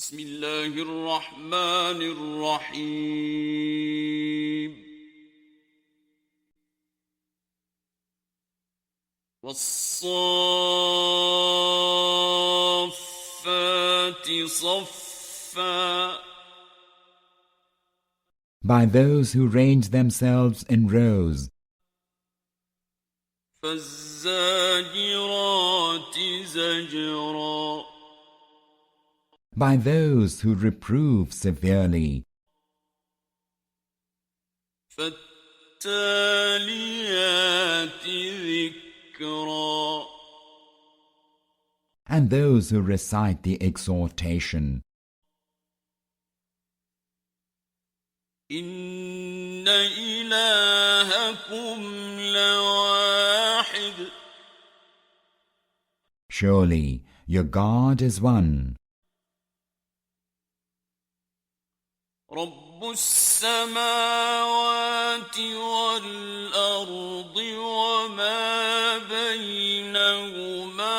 بسم الله الرحمن الرحيم والصافات صفا By those who range themselves in rows, فالزاجرات زجرا by those who reprove severely, فالتاليات ذكرا and those who recite the exhortation. إن إلهكم لواحد Surely your God is one, رب السماوات والأرض وما بينهما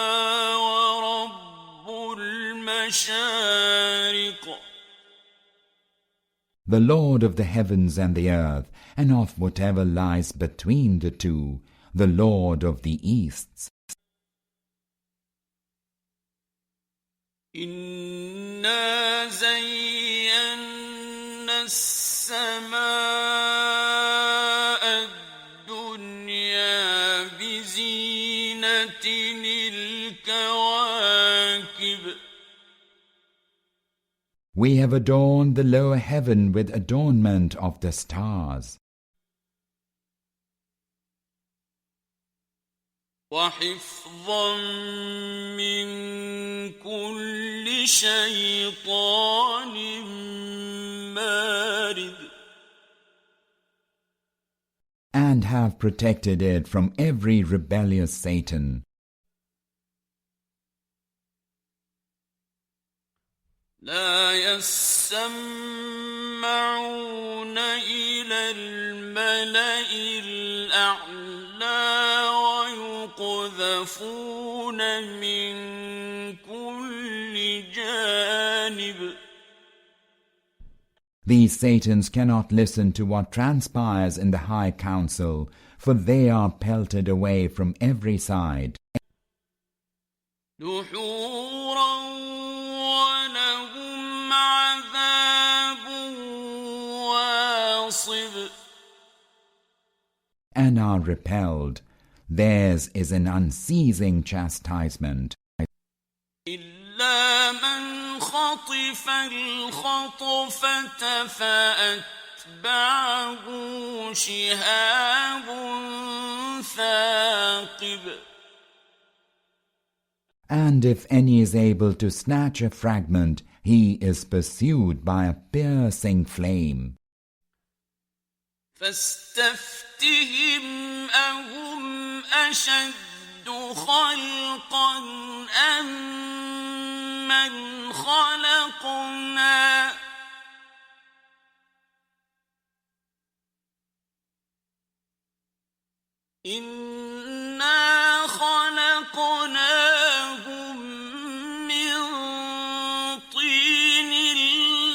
ورب المشارق the Lord of the heavens and the earth, and of whatever lies between the two, the Lord of the easts. إنا زينا السماء الدنيا بزينة الكواكب We have adorned the lower heaven with adornment of the stars, وحفظا من كل شيطان مارد and have protected it from every rebellious Satan. لا يسمعون إلى الملأ الأعلى ويقذفون من كل جانب These Satans cannot listen to what transpires in the high council, for they are pelted away from every side. دحورا ولهم عذاب واصب And are repelled. Theirs is an unceasing chastisement. إلا من خطف الخطفة فأتبعه شهاب ثاقب And if any is able to snatch a fragment, he is pursued by a piercing flame. فاستفتهم أهم أشد خلقا أم من خلقنا إنا خلقناهم من طين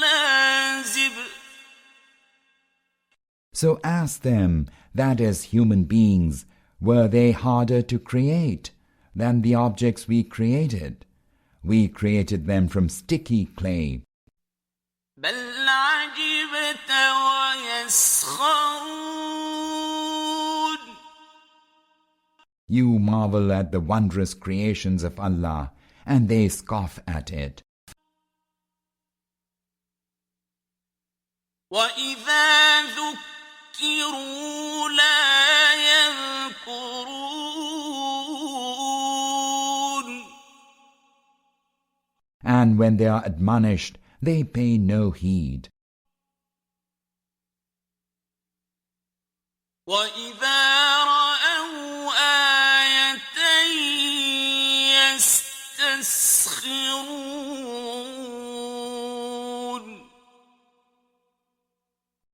لازب So ask them, that as human beings, were they harder to create than the objects we created? We created them from sticky clay. بل عجبت ويسخرون You marvel at the wondrous creations of Allah, and they scoff at it. وإذا ذكروا لا يذكرون And when they are admonished, they pay no heed. وإذا رأوا آية يستسخرون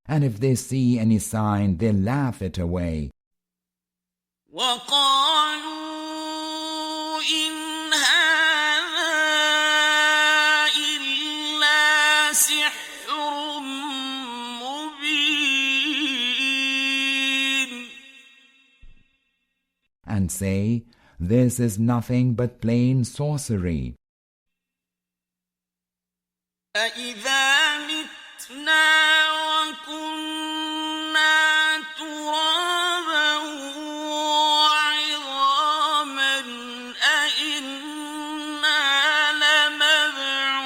And if they see any sign, they laugh it away. وقالوا إن هذا إلا say, "This is nothing but plain sorcery." أَإِذَا مِتْنَا وَكُنَّا تُرَابًا وَعِظَامًا أَإِنَّا لَمَبْعُوثُونَ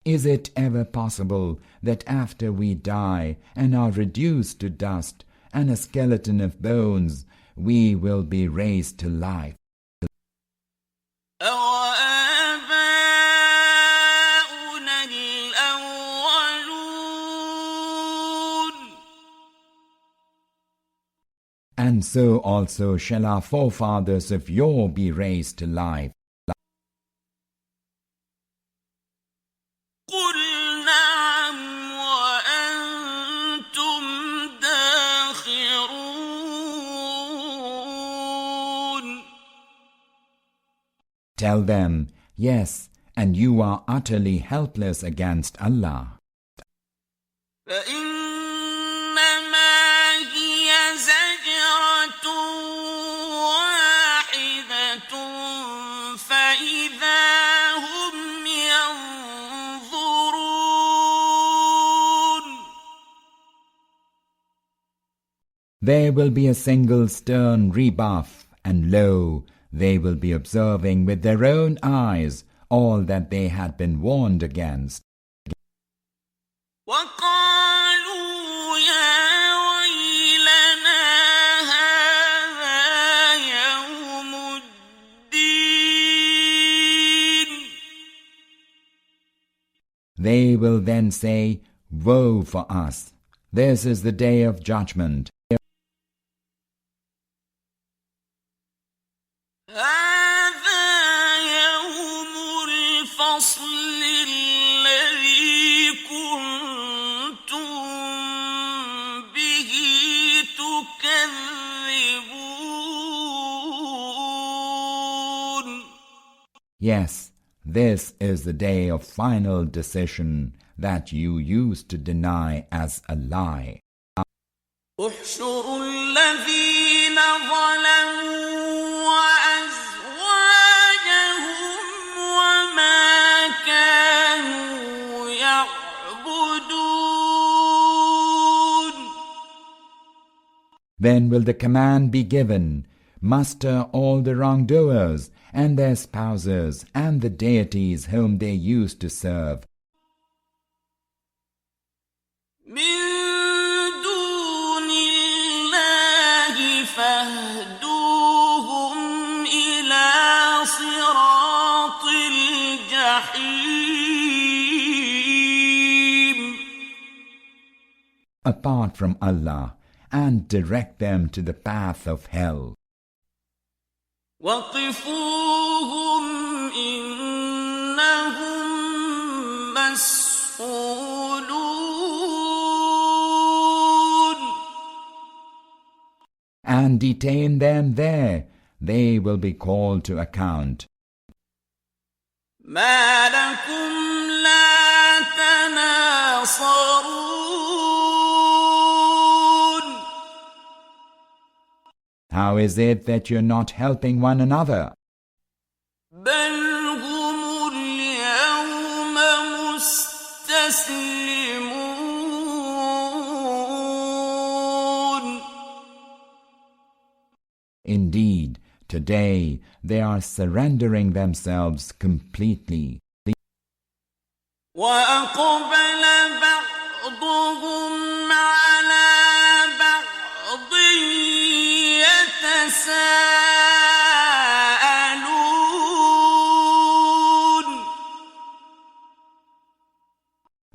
Is it ever possible that after we die and are reduced to dust and a skeleton of bones, we will be raised to life? أَوَآبَاؤُنَا الْأَوَّلُونَ And so also shall our forefathers of yore be raised to life. قُلْ نَعَمْ وَأَنْتُمْ دَاخِرُونَ Tell them, yes, and you are utterly helpless against Allah. فَإِنَّمَا هِيَ زَجْرَةٌ وَاحِدَةٌ فَإِذَا هُمْ يَنظُرُونَ There will be a single stern rebuff, and lo, they will be observing with their own eyes all that they had been warned against. وَقَالُوا يَا وَيْلَنَا هَٰذَا يَوْمُ الدِّينِ They will then say, "Woe for us! This is the day of judgment." هَٰذَا يَوْمُ الْفَصْلِ الَّذِي كُنتُم بِهِ تُكَذِّبُونَ Yes, this is the day of final decision that you used to deny as a lie. احشروا الذين ظلموا وأزواجهم وما كانوا يعبدون Then will the command be given, muster all the wrongdoers and their spouses and the deities whom they used to serve. من دون الله فاهدوهم إلى صراط الجحيم Apart from Allah, and direct them to the path of hell. وقفوهم إنهم مسؤولون And detain them there, they will be called to account. ما لكم لا تناصرون How is it that you're not helping one another? بل هم اليوم مستسلمون Indeed, today they are surrendering themselves completely. وأقبل بعضهم على بعض يتساءلون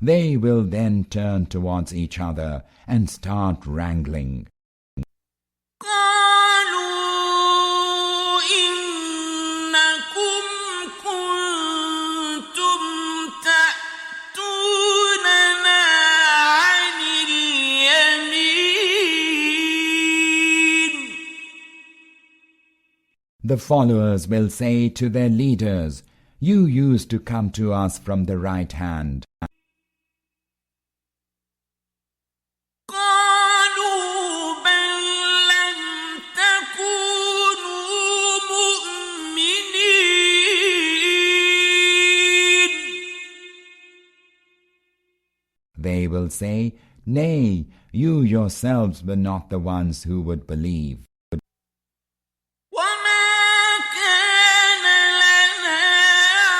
They will then turn towards each other and start wrangling. قالوا إنكم كنتم تأتوننا عن اليمين The followers will say to their leaders, "You used to come to us from the right hand." will say, Nay, you yourselves were not the ones who would believe. وما كان لنا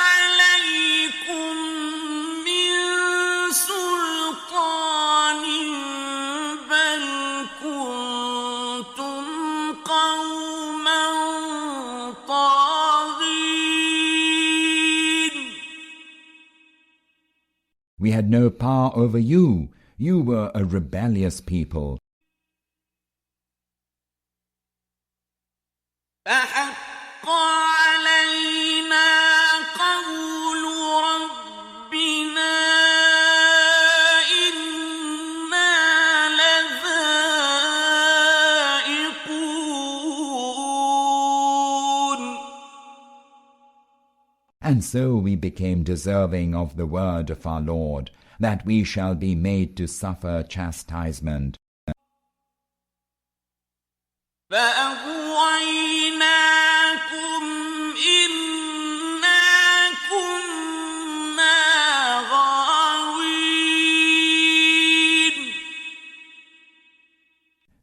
عليكم من سلطان بل كنتم قوما طاغين. We had no power over you. You were a rebellious people. فحق علينا قول ربنا إنا لذائقون. And so we became deserving of the word of our Lord, that we shall be made to suffer chastisement. فأغويناكم إنا كنا غاوين.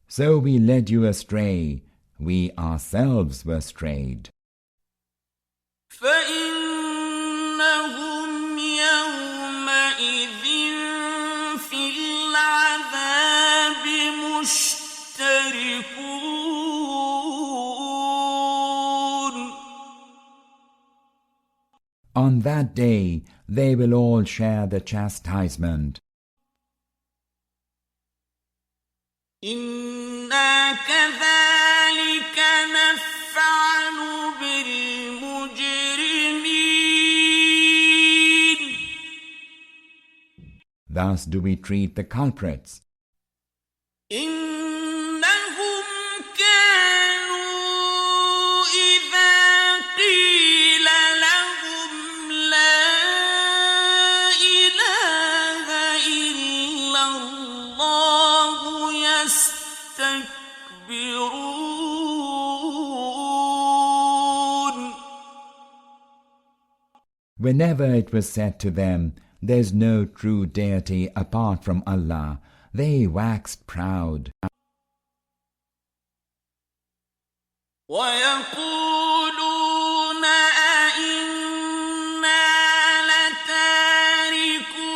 So we led you astray, we ourselves were strayed. فإنهم يومئذ في العذاب مشتركون. On that day they will all share the chastisement. إنا كذلك نفعل بالمجرمين. Thus do we treat the culprits. إنهم كانوا إذا قيل لهم لا إله إلا الله يستكبرون. Whenever it was said to them, There's no true deity apart from Allah, they waxed proud. ويقولون أئنا لتاركو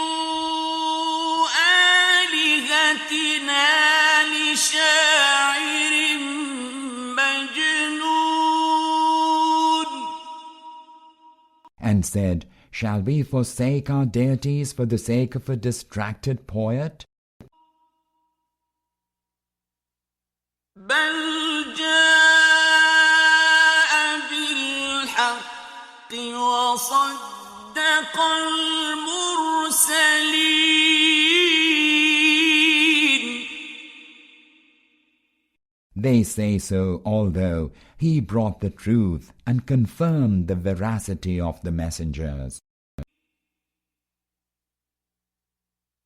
آلهتنا لشاعر مجنون. And said, Shall we forsake our deities for the sake of a distracted poet? بل جاء بالحق وصدق المرسلين. They say so, although he brought the truth and confirmed the veracity of the messengers.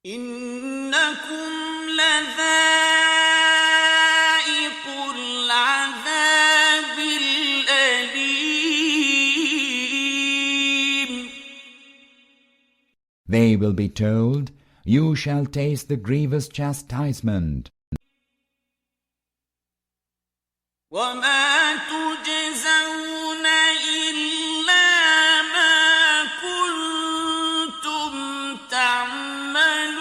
إنكم لذائق العذاب الأليم. They will be told, You shall taste the grievous chastisement. وما تجزون إلا ما كنتم تعملون.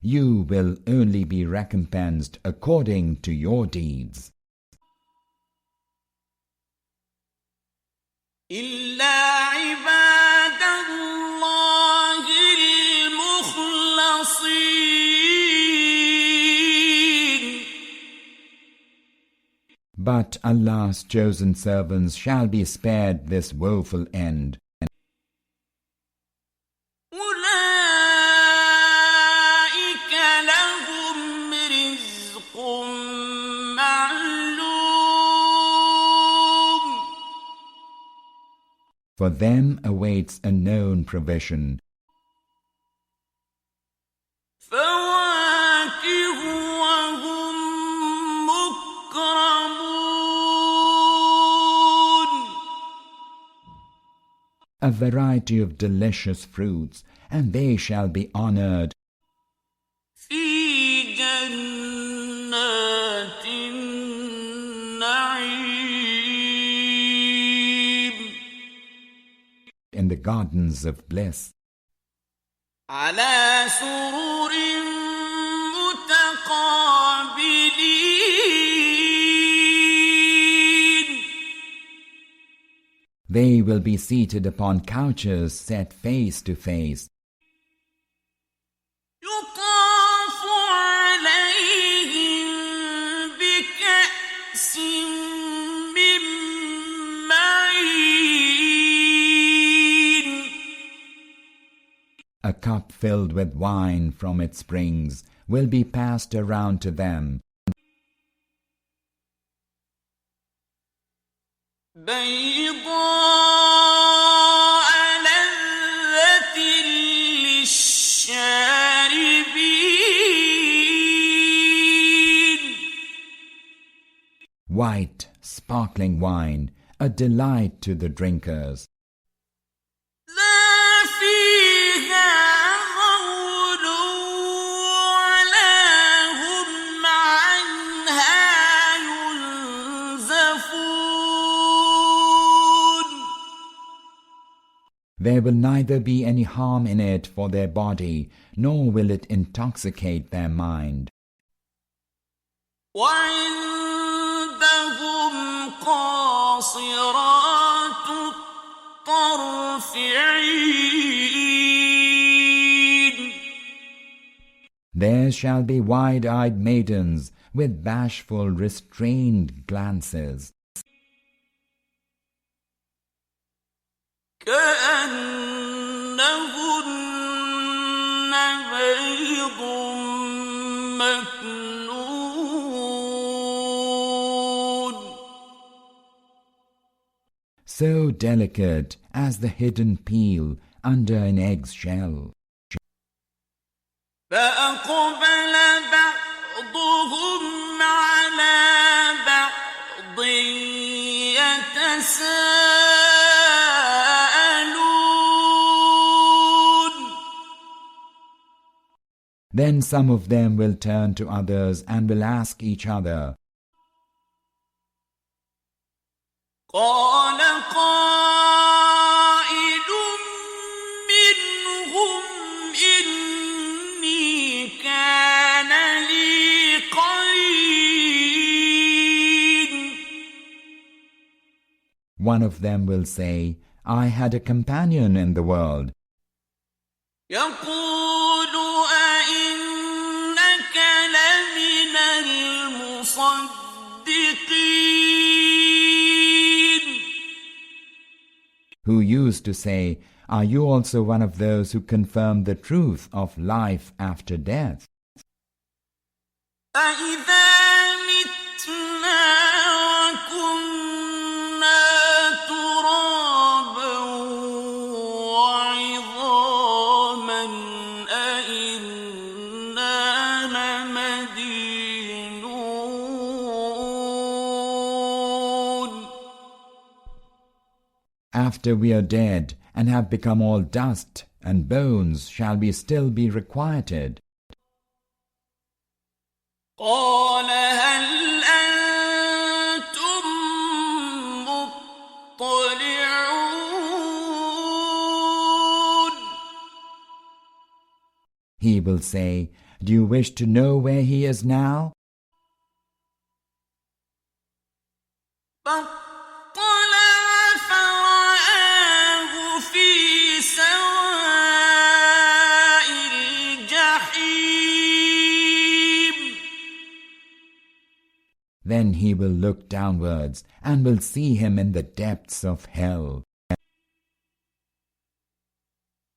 You will only be recompensed according to your deeds. إلا عباد الله المخلصين. But Allah's chosen servants shall be spared this woeful end. أولئك لهم رزق معلوم. For them awaits a known provision. فواكه وهم مكرمون. a variety of delicious fruits, and they shall be honored في جنات النعيم in the gardens of bliss. على سرر متقابلين They will be seated upon couches set face to face. يطاف عليهم بكأس من معين A cup filled with wine from its springs will be passed around to them. بيضاء لذة للشاربين White, sparkling wine, a delight to the drinkers. لا فيها غول ولا هم عنها ينزفون There will neither be any harm in it for their body, nor will it intoxicate their mind. وعندهم قاصرات الطرف عين There shall be wide-eyed maidens with bashful, restrained glances. كأنهن بيض مكنون So delicate as the hidden peel under an egg's shell. فأقبل بعضهم على بعض يتساءلون Then some of them will turn to others and will ask each other, قال قائل منهم إني كان لي قرين one of them will say, I had a companion in the world, يقول أئنك لمن المصدقين who used to say, Are you also one of those who confirm the truth of life after death? أَإِذَا مِتْنَا وَكُنَّا تُرَابًا وَعِظَامًا أَإِنَّا لَمَدِينُونَ After we are dead and have become all dust and bones, shall we still be requited? قال هل أنتم مطلعون He will say, Do you wish to know where he is now? فاطلع فرآه في سواء الجحيم Then he will look downwards and will see him in the depths of hell.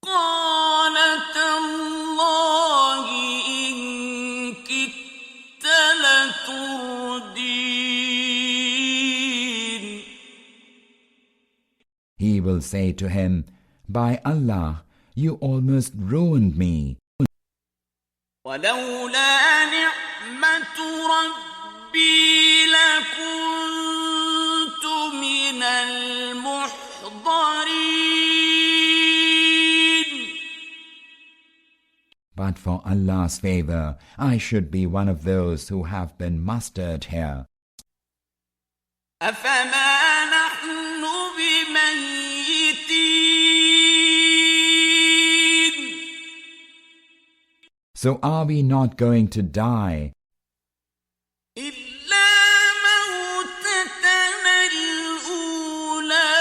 قال تالله إن كدت لتردين He will say to him, By Allah, you almost ruined me. ولولا نعمة ربي لكنت من المحضرين But for Allah's favor, I should be one of those who have been mustered here. أفما نحن بميتين So are we not going to die, إلا موتتنا الأولى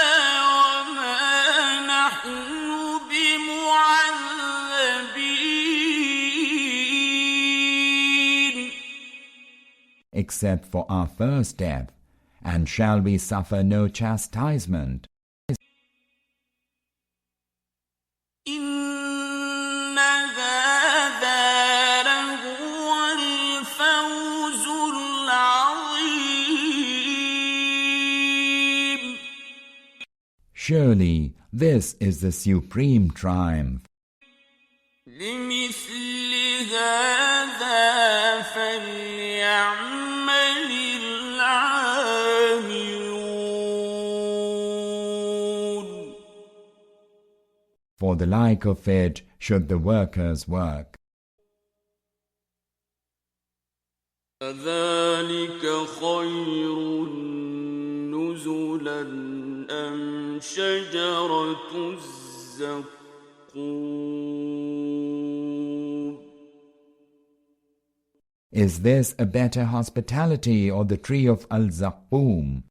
وما نحن بمعذبين except for our first death? And shall we suffer no chastisement? إن هذا لهو الفوز العظيم Surely this is the supreme triumph. لمثل هذا فليعمل العاملون For the like of it should the workers work. أذلك خير نزلا أم شجرة الزقوم Is this a better hospitality or the tree of al-Zaqqum?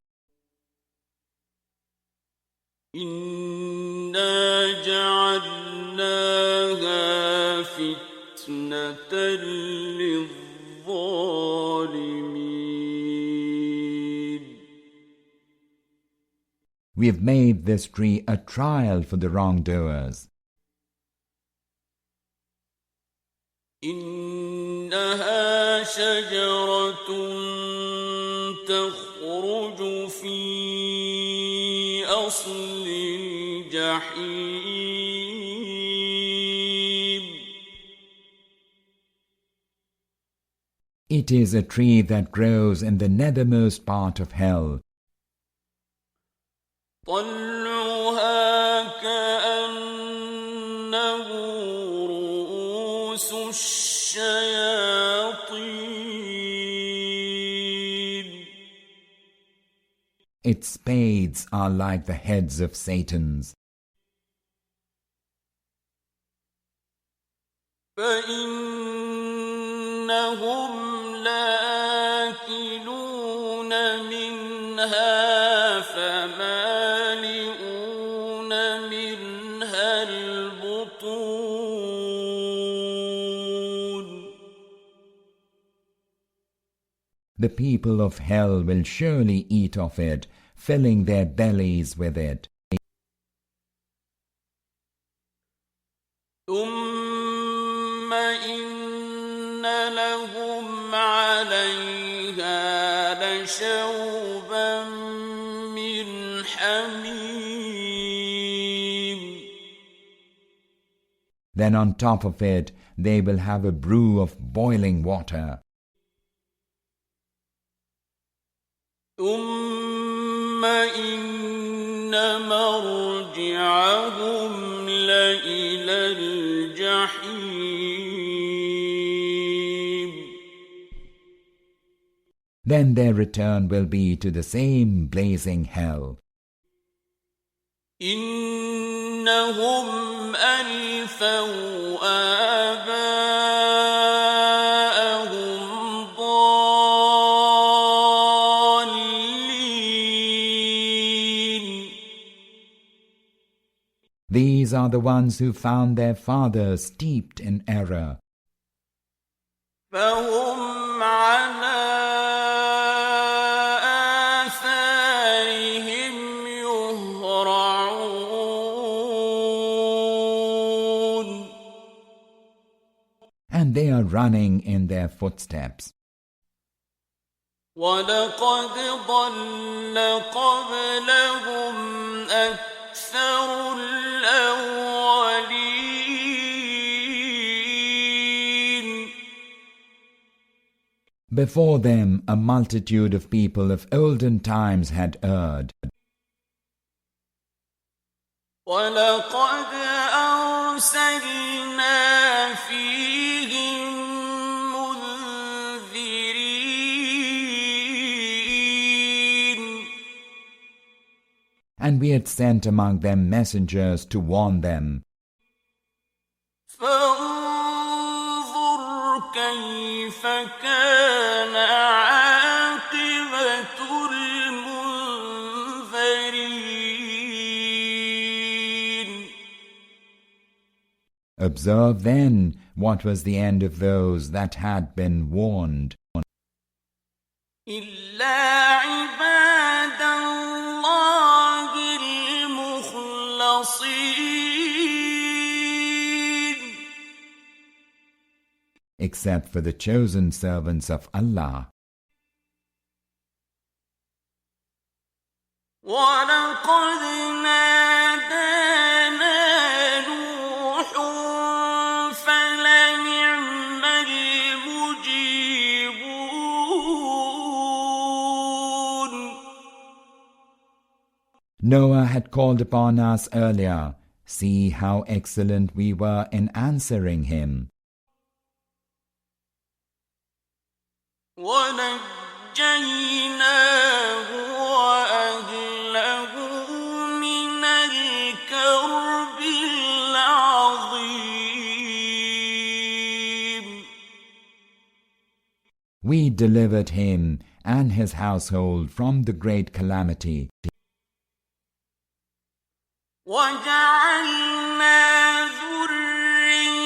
إنا جعلناها فتنة للظالمين We have made this tree a trial for the wrongdoers. إنها شجرة تخرج في أصل الجحيم It is a tree that grows in the nethermost part of hell. طلعها كأنه رؤوس الشياطين Its spades are like the heads of Satans. فإنهم لآكلون منها فمالئون منها البطون The people of hell will surely eat of it, filling their bellies with it. ثم إن لهم عليها لشوبا من حميم Then on top of it, they will have a brew of boiling water. ثم إن مرجعهم لإلى الجحيم Then their return will be to the same blazing hell. إنهم ألفوا آباءهم ضالين These are the ones who found their fathers steeped in error. فهم على آثارهم يهرعون And they are running in their footsteps. ولقد ضل قبلهم أكثر الأولين Before them, a multitude of people of olden times had erred. ولقد أرسلنا فيهم منذرين And we had sent among them messengers to warn them. فانظر كيف كان عاقبة المنذرين. Observe then what was the end of those that had been warned. إلا عباد الله المخلصين. Except for the chosen servants of Allah. وَلَقَدْ نَادَانَا نُوحٌ فَلَنِعْمَ الْمُجِيبُونَ. Noah had called upon us earlier. See how excellent we were in answering him. وَنَجَّيْنَاهُ وَأَهْلَهُ مِنَ الْكَرْبِ الْعَظِيمِ. We delivered him and his household from the great calamity. وَجَعَلْنَا ذُرِّيَّتَهُ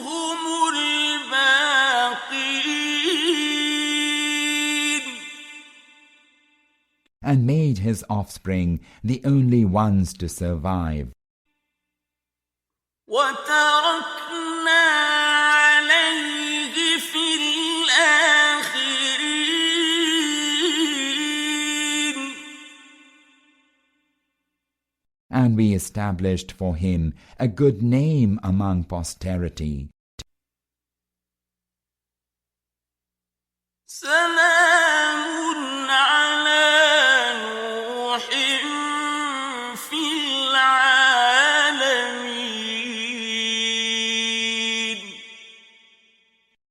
هُمُ الْبَاقِينَ. And made his offspring the only ones to survive. وَتَرَكْنَا عَلَيْهِ فِي الْآخِرِينَ. And we established for him a good name among posterity. سَلَامٌ عَلَى نُوحٍ فِي الْعَالَمِينَ.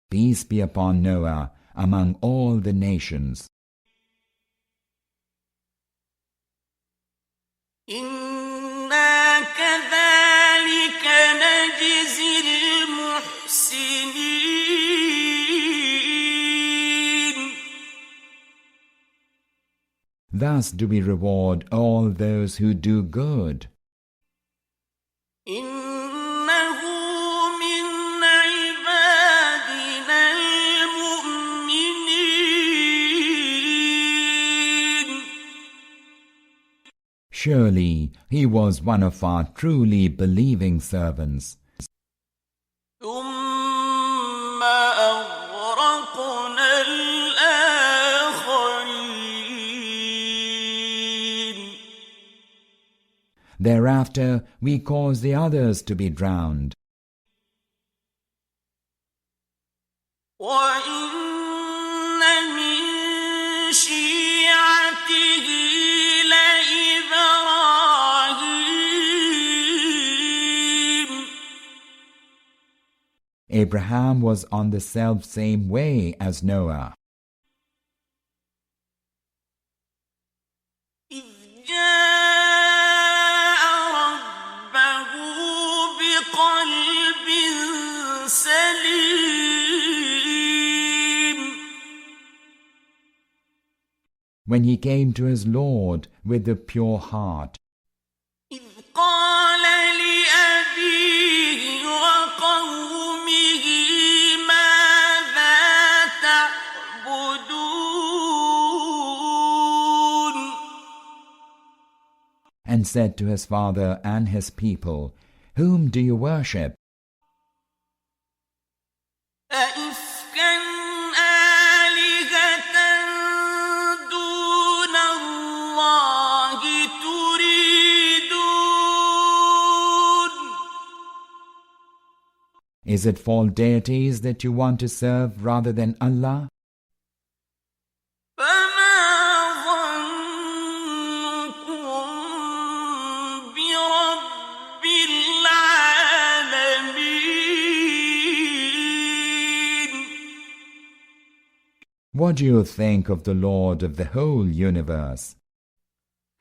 Peace be upon Noah among all the nations. إِنَّا كَذَلِكَ نَجْزِي الْمُحْسِنِينَ. Thus do we reward all those who do good. إِنَّهُ مِنْ عِبَادِنَا الْمُؤْمِنِينَ. Surely he was one of our truly believing servants. ثُمَّ أَغْرَقْنَا الْآخَرِينَ. Thereafter we caused the others to be drowned. وَإِنَّ مِن شِيعَتِهِ لَإِبْرَاهِيمَ. Abraham was on the self-same way as Noah. إِذْ جَاءَ رَبَّهُ بِقَلْبٍ سَلِيمٍ. When he came to his Lord with a pure heart. إِذْ قَالَ لِأَبِيهِ وَقَوْمِهِ مَاذَا تَعْبُدُونَ. And said to his father and his people, Whom do you worship? أَئِفْكًا آلِهَةً دُونَ اللَّهِ تُرِيدُونَ. Is it false deities that you want to serve rather than Allah? فَمَا ظَنُّكُم بِرَبِّ What do you think of the Lord of the whole universe?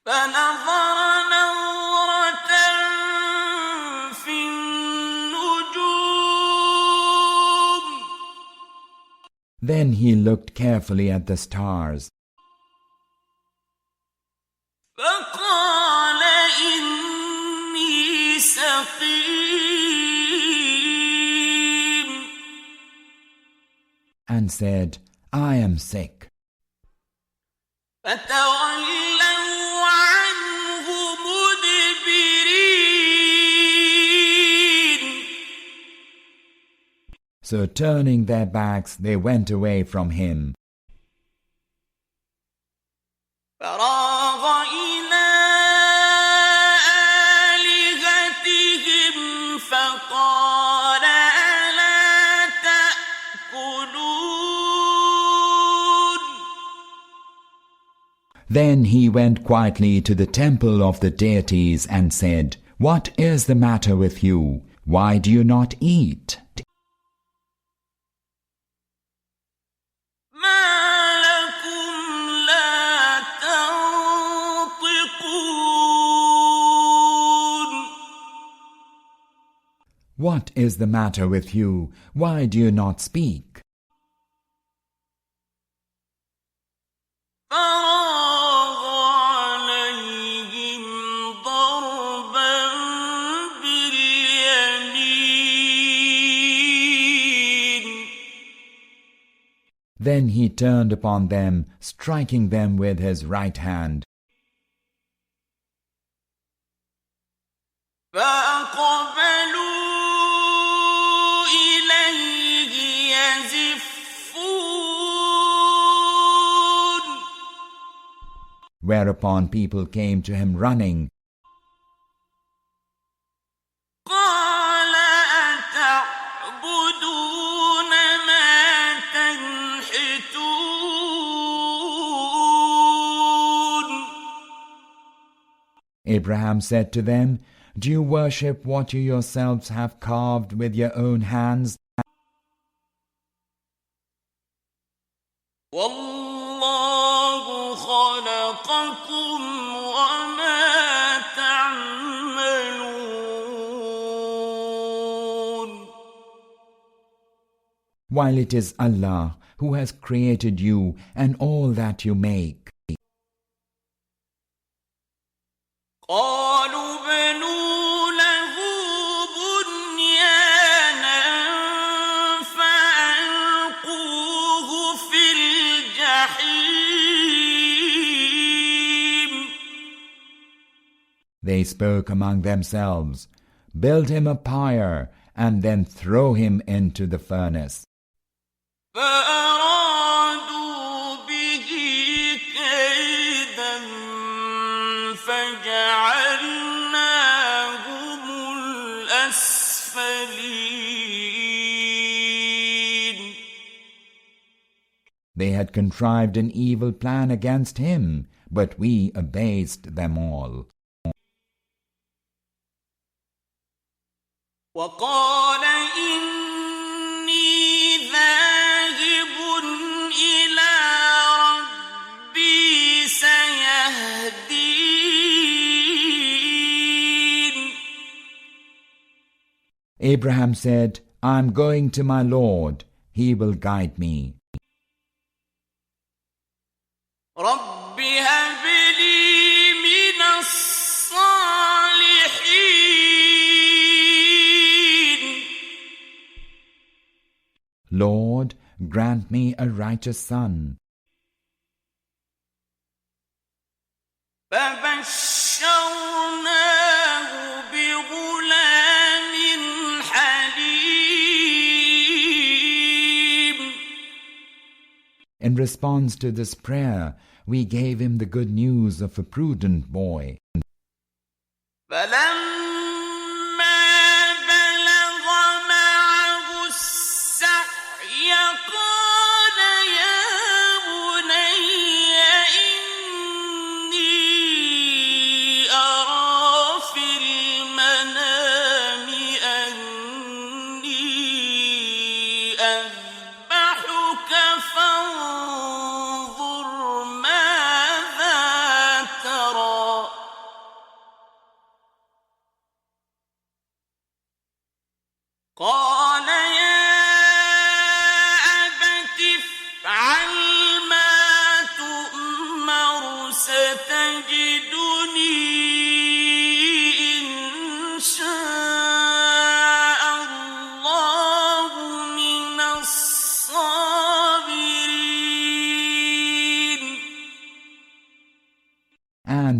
فنظر نظرة في النجوم Then he looked carefully at the stars فقال إني سقيم and said, I am sick. فتولوا عنه مدبرين So turning their backs, they went away from him. فراغ إلى آلهتهم فقال ألا تأكلون Then he went quietly to the temple of the deities and said, What is the matter with you? Why do you not eat? ما لكم لا تنطقون What is the matter with you? Why do you not speak? فراغ عليهم ضربا باليمين Then he turned upon them, striking them with his right hand. فأقبلوا إليه يزفون Whereupon people came to him running. قال أتعبدون ما تنحتون Abraham said to them, Do you worship what you yourselves have carved with your own hands? والله خلقكم وما تعملون While it is Allah who has created you and all that you make. قالوا بنوا له بنيانا فألقوه في الجحيم They spoke among themselves, Build him a pyre and then throw him into the furnace. فأرادوا به كيدا فجعلناهم الأسفلين They had contrived an evil plan against him, but we abased them all. وقال إني ذاهب إلى ربي سيهدين Abraham said, I am going to my Lord. He will guide me. رب هب لي من الصالحين Lord, grant me a righteous son. فبشرناه بغلام حليم In response to this prayer, we gave him the good news of a prudent boy. فلما بلغ معه السعي قال يا بني إني أرى في المنام أني أذبحك فانظر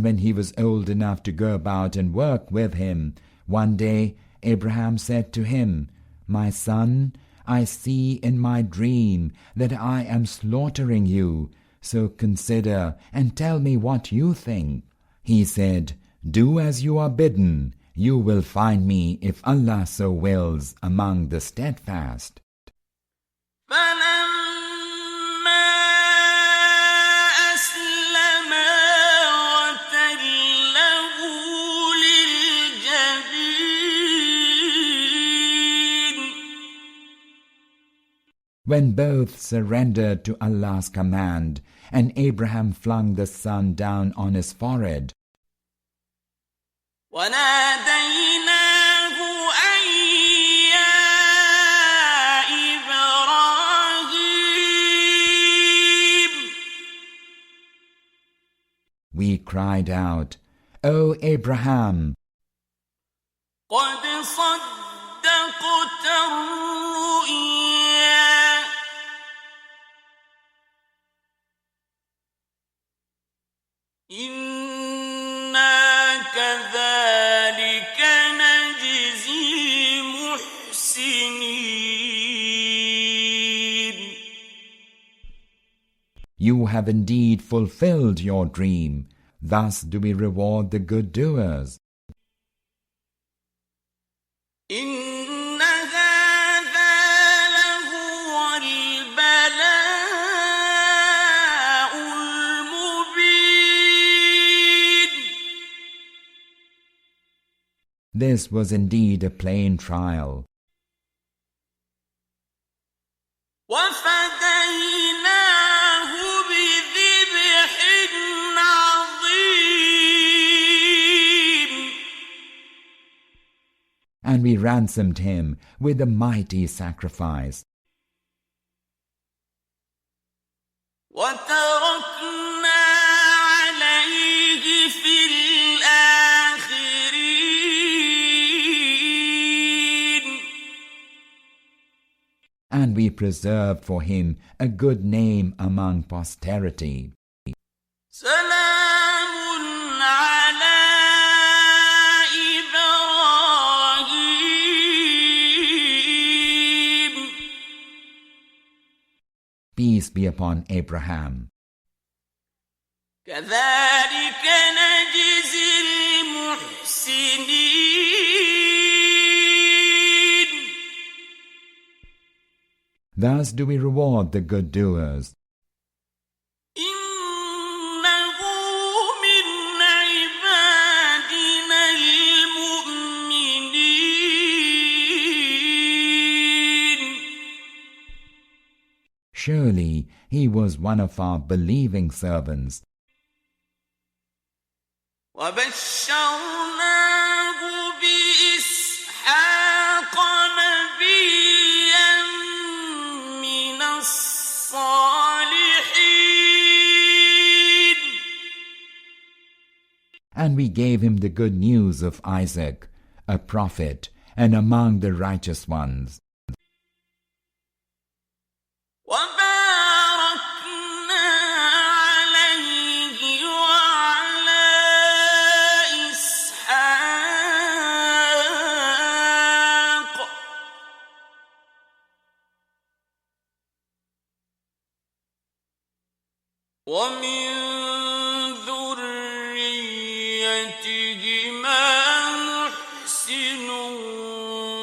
And when he was old enough to go about and work with him, one day Abraham said to him, "My son, I see in my dream that I am slaughtering you, so consider and tell me what you think." He said, "Do as you are bidden. You will find me, if Allah so wills, among the steadfast." When both surrendered to Allah's command, and Abraham flung the son down on his forehead, وَنَادَيْنَاهُ أَن يَا إِبْرَاهِيمُ we cried out, "O Abraham, قَدْ صَدَّقْتَ الرُّؤْيَا إِنَّا كَذَلِكَ نَجْزِي الْمُحْسِنِينَ. you have indeed fulfilled your dream. Thus do we reward the good doers." إِنَّ هَذَا لَهُوَ الْبَلَاءُ الْمُبِينُ. This was indeed a plain trial. وَفَدَيْنَاهُ بِذِبْحٍ عَظِيمٍ. And we ransomed him with a mighty sacrifice. وَتَرَكْنَا عَلَيْهِ فِي الْآخِرِينَ. And we preserved for him a good name among posterity. سَلَامٌ عَلَى إِبْرَاهِيمَ. Peace be upon Abraham. كَذَلِكَ نَجْزِي الْمُحْسِنِينَ. Thus do we reward the good doers. إِنَّهُ مِنْ عِبَادِنَا الْمُؤْمِنِينَ. Surely he was one of our believing servants. وَبَشَّرْنَاهُ بِإِسْحَاقَ نَبِيًّا مِّنَ الصَّالِحِينَ. And we gave him the good news of Isaac, a prophet, and among the righteous ones. وَبَارَكْنَا عَلَيْهِ وَعَلَى إِسْحَاقَ وَمِن ذُرِّيَّتِهِمَا مُحْسِنٌ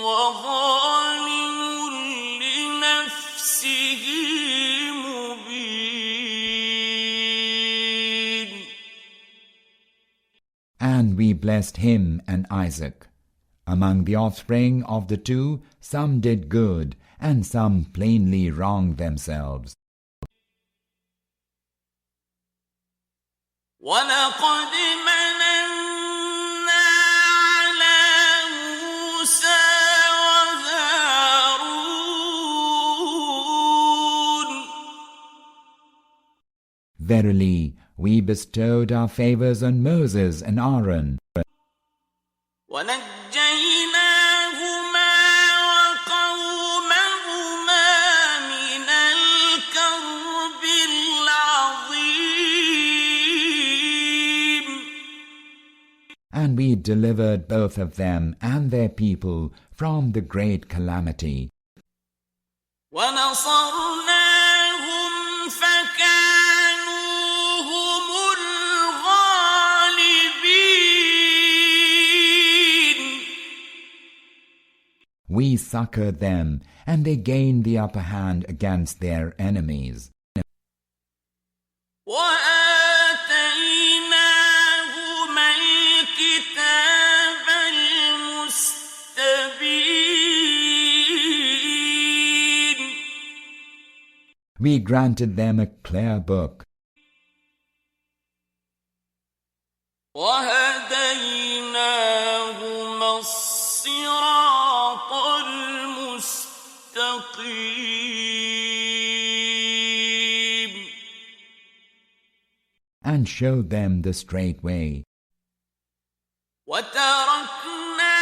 وَظَالِمٌ لِنَفْسِهِ مُبِينٌ. And we blessed him and Isaac. Among the offspring of the two, some did good, and some plainly wronged themselves. وَلَقَدْ مَنَنَّا عَلَى مُوسَى وَهَارُونَ. Verily, we bestowed our favors on Moses and Aaron, وَنَجَّيْنَاهُمَا وَقَوْمَهُمَا مِنَ الْكَرْبِ الْعَظِيمِ. we delivered both of them and their people from the great calamity. وَنَصَرْنَاهُمْ فَكَانُوا هُمُ الْغَالِبِينَ. We succored them, and they gained the upper hand against their enemies. وَآتَيْنَاهُمَا الْكِتَابَ الْمُسْتَبِينَ. We granted them a clear book. وَهَدَيْنَاهُمَا الصِّرَاطَ الْمُسْتَقِيمَ. And showed them the straight way. وَتَرَكْنَا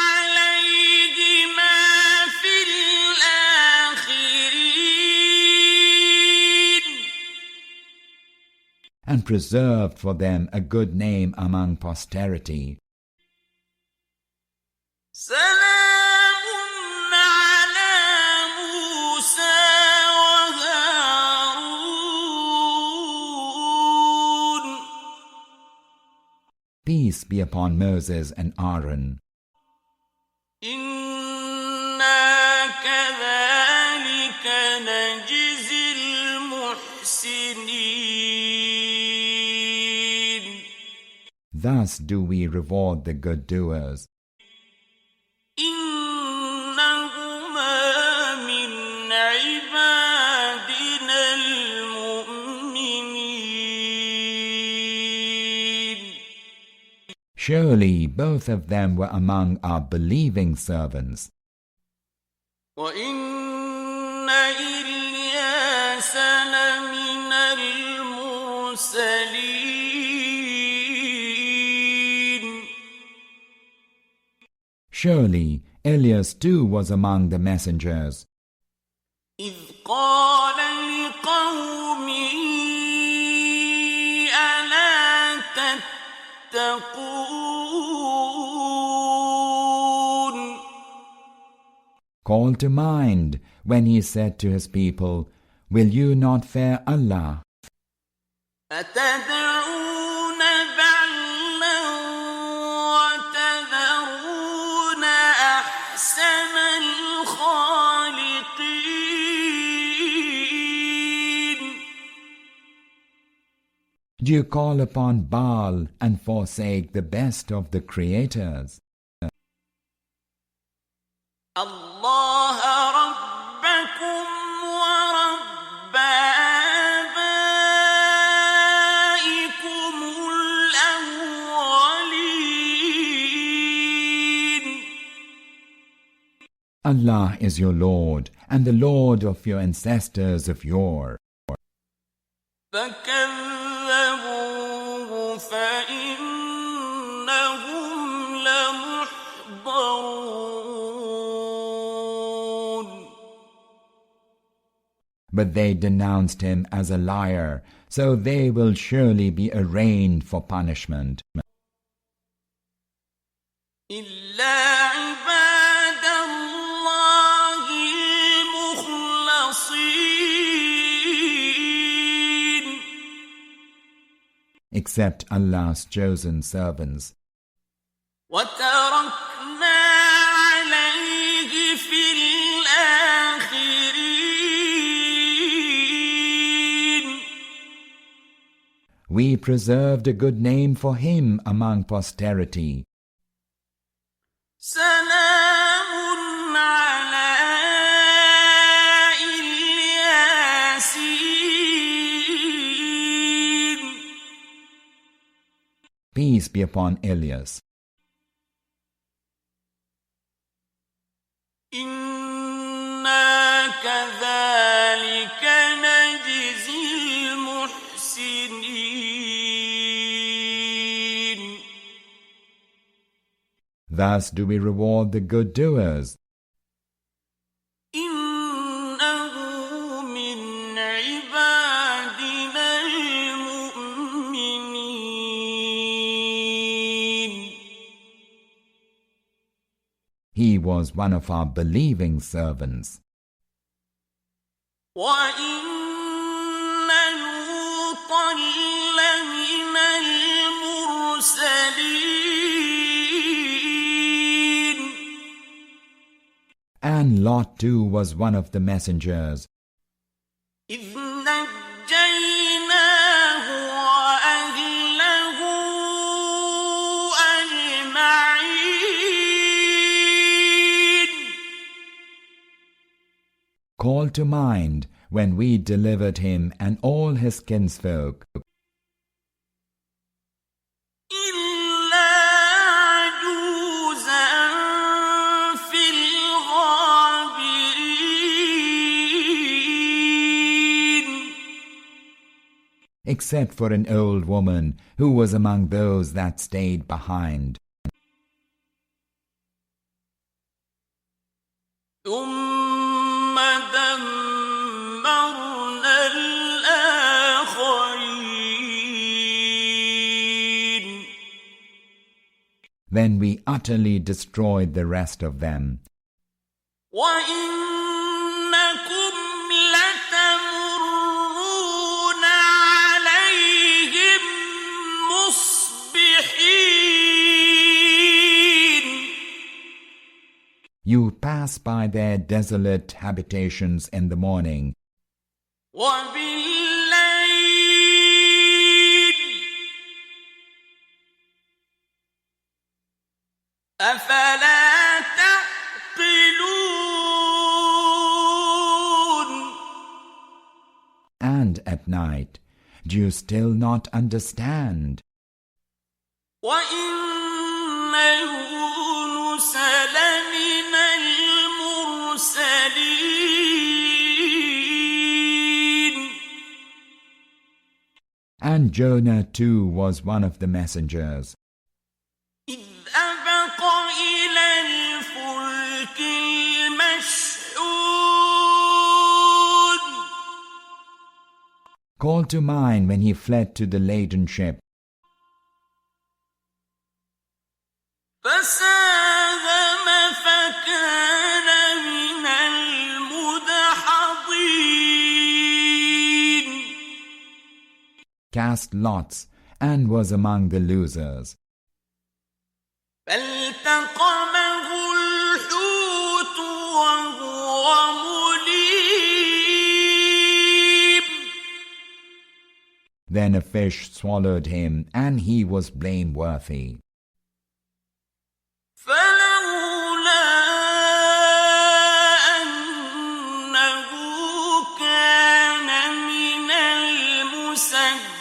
عَلَيْهِمَا فِي الْآخِرِينَ. And preserved for them a good name among posterity. سَلَامٌ عَلَى مُوسَى وَهَارُونَ. Peace be upon Moses and Aaron. إِنَّا كَذَلِكَ نَجْزِي الْمُحْسِنِينَ. Thus do we reward the good doers. إِنَّهُمَا مِنْ عِبَادِنَا الْمُؤْمِنِينَ. Surely both of them were among our believing servants. وَإِنَّ إِلْيَاسَ لَمِنَ الْمُرْسَلِينَ. Surely Elias too was among the messengers. إِذْ قَالَ لِقَوْمِهِ أَلَا تَتَّقُونَ. Call to mind when he said to his people, Will you not fear Allah? أَتَدْعُونَ بَعْلًا وَتَذَرُونَ أَحْسَنَ الْخَالِقِينَ. Do you call upon Baal and forsake the best of the creators? اللَّهَ رَبَّكُمْ وَرَبَّ آبَائِكُمُ الْأَوَّلِينَ. Allah is your Lord and the Lord of your ancestors of yore. فَكَذَّبُوهُ فَإِنَّهُمْ لَمُحْضَرُونَ. But they denounced him as a liar, so they will surely be arraigned for punishment. إِلَّا عِبَادَ اللَّهِ الْمُخْلَصِينَ. Except Allah's chosen servants. وَتَرَكْنَا عَلَيْهِ فِي الْآخِرِينَ. We preserved a good name for him among posterity. سَلَامٌ عَلَى الْيَاسِينَ. Peace be upon Elias. إِنَّا كَذَلِكَ نَجْزِي الْمُحْسِنِينَ. Thus do we reward the good doers. إِنَّهُ مِنْ عِبَادِنَا الْمُؤْمِنِينَ. was one of our believing servants. وَإِنَّ لُوطًا لَّمِنَ الْمُرْسَلِينَ. And Lot too was one of the messengers. إِذْ نَجَّيْنَاهُ وَأَهْلَهُ أَجْمَعِينَ. Call to mind when we delivered him and all his kinsfolk, إِلَّا عَجُوزًا فِي الْغَابِرِينَ. except for an old woman who was among those that stayed behind. ثُمَّ دَمَّرْنَا الْآخَرِينَ. Then we utterly destroyed the rest of them. وَإِنَّكُمْ لَتَمُرُّونَ عَلَيْهِمْ مُصْبِحِينَ. You pass by their desolate habitations in the morning, وَبِاللَّيْلِ أَفَلَا تَعْقِلُونَ. and at night. Do you still not understand? وَإِنَّ يُونُسَ لَمِنَ الْمُرْسَلِينَ. And Jonah too was one of the messengers. إِذْ أَبَقَ إِلَى الْفُلْكِ الْمَشْحُونِ. Call to mind when he fled to the laden ship, فَسَاهَمَ فَكَانَ مِنَ الْمُدْحَضِينَ. cast lots, and was among the losers. فَالْتَقَمَهُ الْحُوتُ وَهُوَ مُلِيمٌ. Then a fish swallowed him, and he was blameworthy. فَلَوْلَا أَنَّهُ كَانَ مِنَ الْمُسَبِّحِينَ.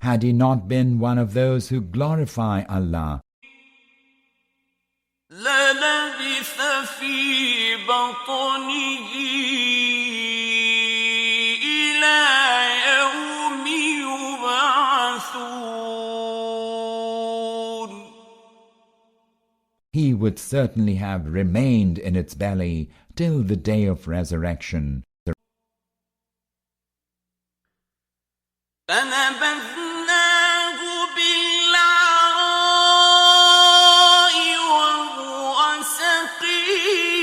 Had he not been one of those who glorify Allah, لَلَبِثَ فِي بَطْنِهِ إِلَى يَوْمِ يُبْعَثُونَ. he would certainly have remained in its belly till the day of resurrection. فَنَبَذْنَاهُ بِالْعَرَاءِ وَهُوَ سَقِيمٌ.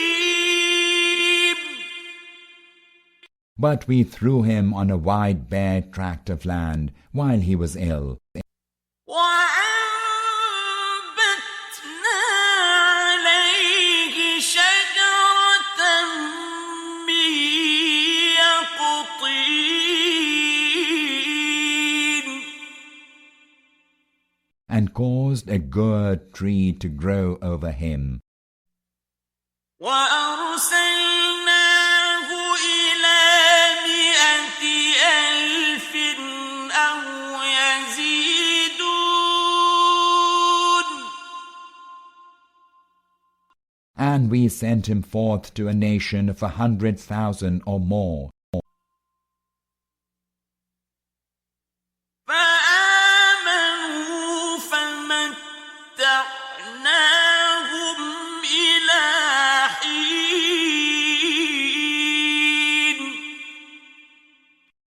But we threw him on a wide bare tract of land while he was ill, وَأَنبَتْنَا عَلَيْهِ شَجَرَةً مِّن يَقْطِينٍ. and caused a gourd tree to grow over him. وَأَرْسَلْنَاهُ إِلَى 100,000 أَوْ يَزِيدُونَ. And we sent him forth to a nation of 100,000 or more. فَآمَنُوا فَمَتَّعْنَاهُمْ إِلَىٰ حِينٍ.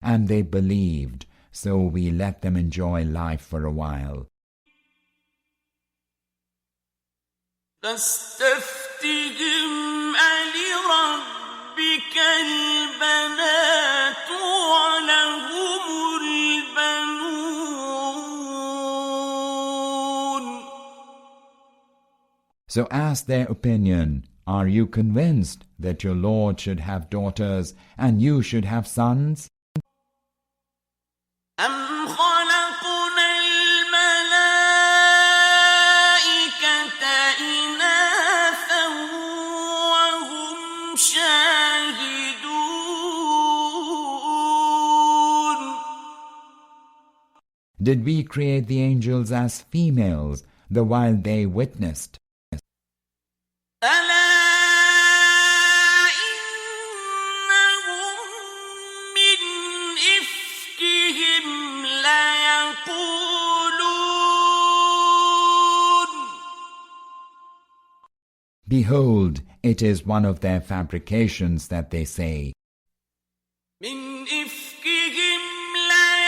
And they believed, so we let them enjoy life for a while. فاستفتهم ألربك البنات ولهم البنون. So ask their opinion. Are you convinced that your Lord should have daughters and you should have sons? أم خلقنا الملائكة إناثا وهم شاهدون. Did we create the angels as females, the while they witnessed? ألا إنهم من إفكهم ليقولون. Behold, it is one of their fabrications that they say. من إفكهم ليقولون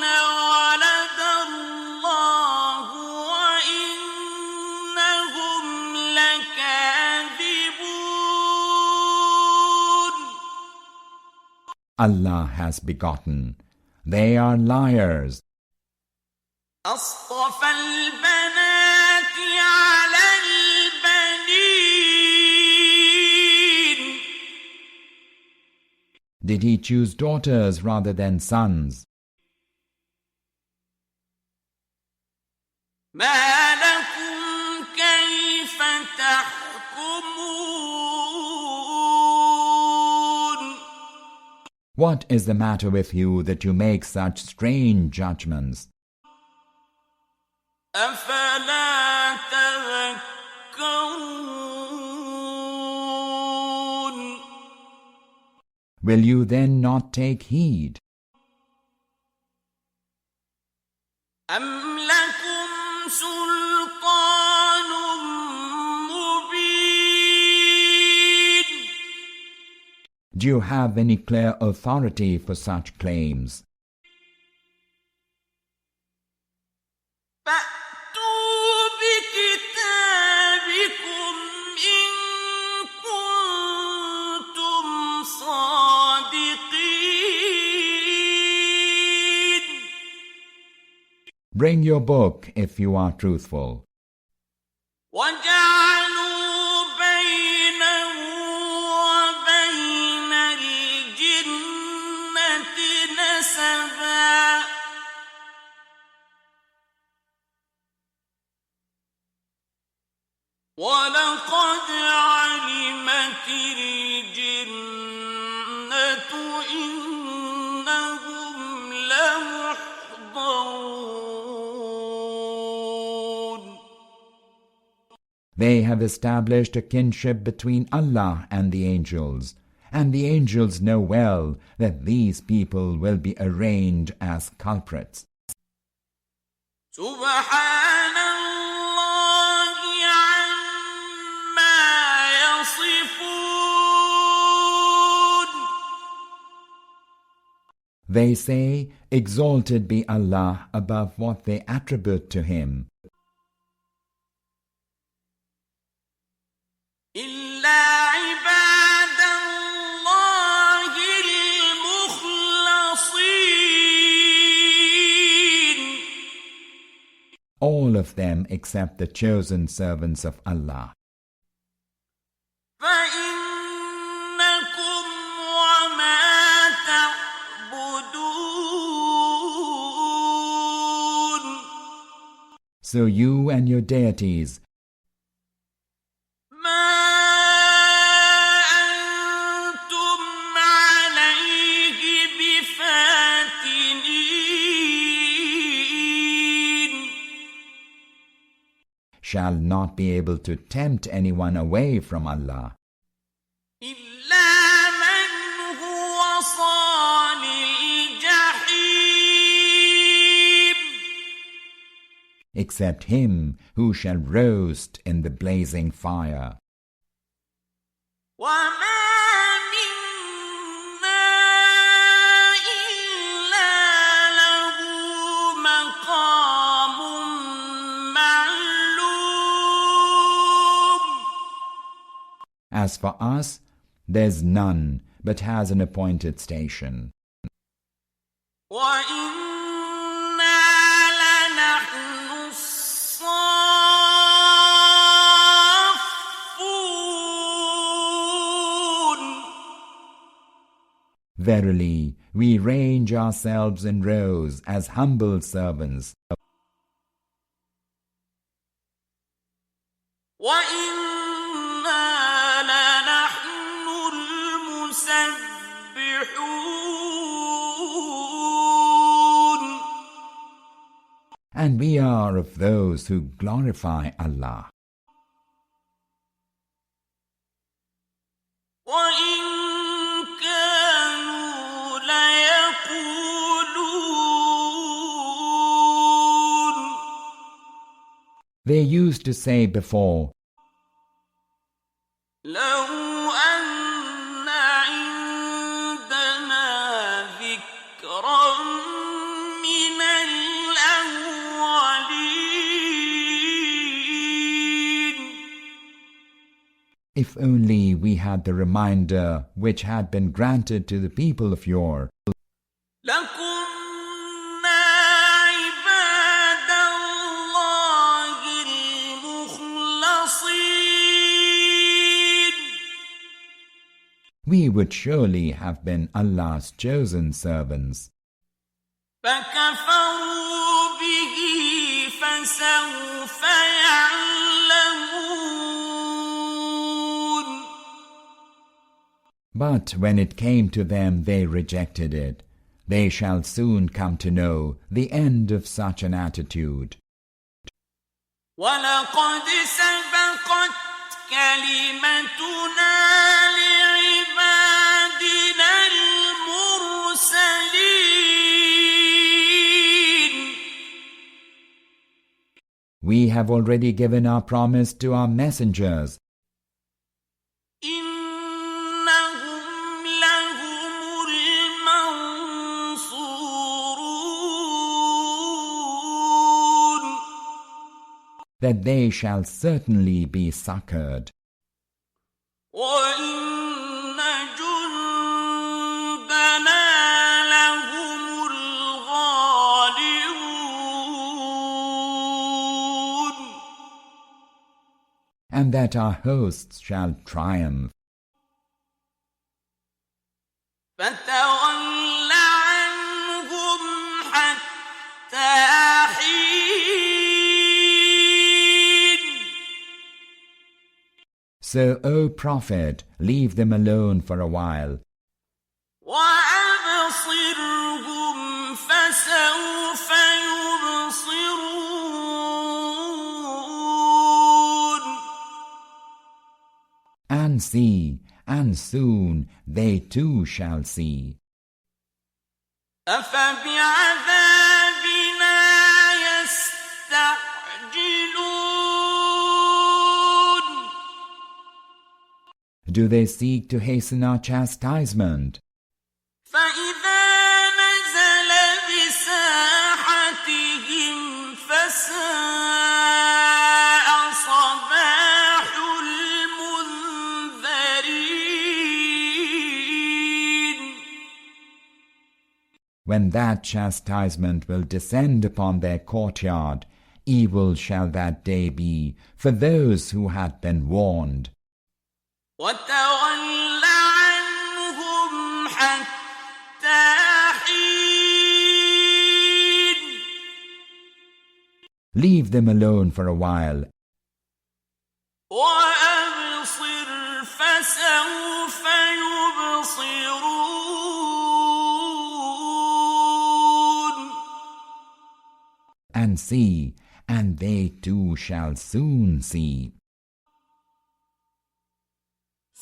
ولد الله وإنهم لكاذبون. Allah has begotten. They are liars. أصطفى البنات على البنين. Did he choose daughters rather than sons? ما لكم كيف تحكمون. What is the matter with you that you make such strange judgments? أفلا تذكرون. Will you then not take heed? أم لكم سلطان مبين. Do you have any clear authority for such claims? فأتوا بكتابكم إن كنتم صادقين. Bring your book if you are truthful. وجعلوا بينه وبين الجنة نسبا. ولقد علمت الجنة إنهم لمحضرون. They have established a kinship between Allah and the angels angels know well that these people will be arraigned as culprits. سبحان الله عما يصفون. They say, exalted be Allah above what they attribute to Him. إلا عباد الله المخلصين. All of them except the chosen servants of Allah. فإنكم وما تعبدون. So you and your deities, ما أنتم عليه بفاتنين. shall not be able to tempt anyone away from Allah, إلا من هو صال الجحيم. except him who shall roast in the blazing fire. وما منا إلا له مقام معلوم. As for us, there's none but has an appointed station. وَإِنَّا لَنَحْنُ الصَّافُّونَ. Verily, we range ourselves in rows as humble servants. وَإِنَّا لَنَحْنُ الْمُسَبِّحُونَ. And we are of those who glorify Allah. وَإِن كَانُوا لَيَقُولُونَ. They used to say before, لَوْ أَنَّ عِندَنَا ذِكْرًا مِّنَ الْأَوَّلِينَ. if only we had the reminder which had been granted to the people of yore, لَكُنَّا عِبَادَ اللَّهِ الْمُخْلَصِينَ. we would surely have been Allah's chosen servants. فَكَفَرُوا بِهِ فَسَوْفَ يَعْلَمُونَ. But when it came to them, they rejected it. They shall soon come to know the end of such an attitude. وَلَقَدْ سَبَقَتْ كَلِمَتُنَا لِعِبَادِنَا الْمُرْسَلِينَ. We have already given our promise to our messengers. إِنَّهُمْ لَهُمُ الْمَنصُورُونَ. That they shall certainly be succored. وَإِنَّ جُندَنَا لَهُمُ الْغَالِبُونَ. And that our hosts shall triumph. فَتَوَلَّ عَنْهُمْ حَتَّى حِينٍ. So, O Prophet, leave them alone for a while, وَأَبْصِرْهُمْ فَسَوْفَ يُبْصِرُونَ. and see, and soon they too shall see. أَفَبِعَذَابِنَا يَسْتَعْجِلُونَ. Do they seek to hasten our chastisement? فَإِذَا نَزَلَ بِسَاحَتِهِمْ فَسَاءَ صَبَاحُ الْمُنذَرِينَ. When that chastisement will descend upon their courtyard, evil shall that day be for those who had been warned. وَتَوَلَّ عَنْهُمْ حَتَّى حِينٍ. Leave them alone for a while, وَأَبْصِرْ فَسَوْفَ يُبْصِرُونَ. and see, and they too shall soon see.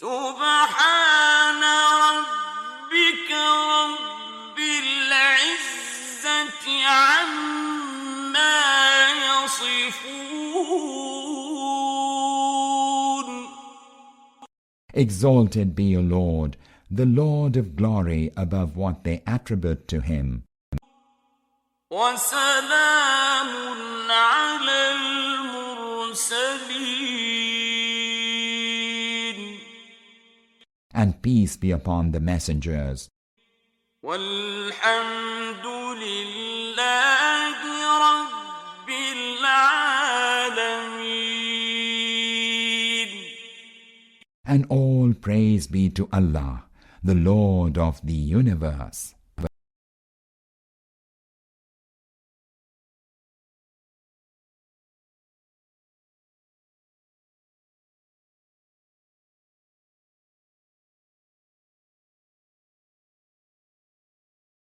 سُبْحَانَ رَبِّكَ رَبِّ الْعِزَّةِ عَمَّا يَصِفُونَ. Exalted be your Lord, the Lord of glory above what they attribute to him. وَسَلَامٌ عَلَى الْمُرْسَلِينَ. and peace be upon the messengers. والحمد لله رب العالمين. And all praise be to Allah, the Lord of the universe.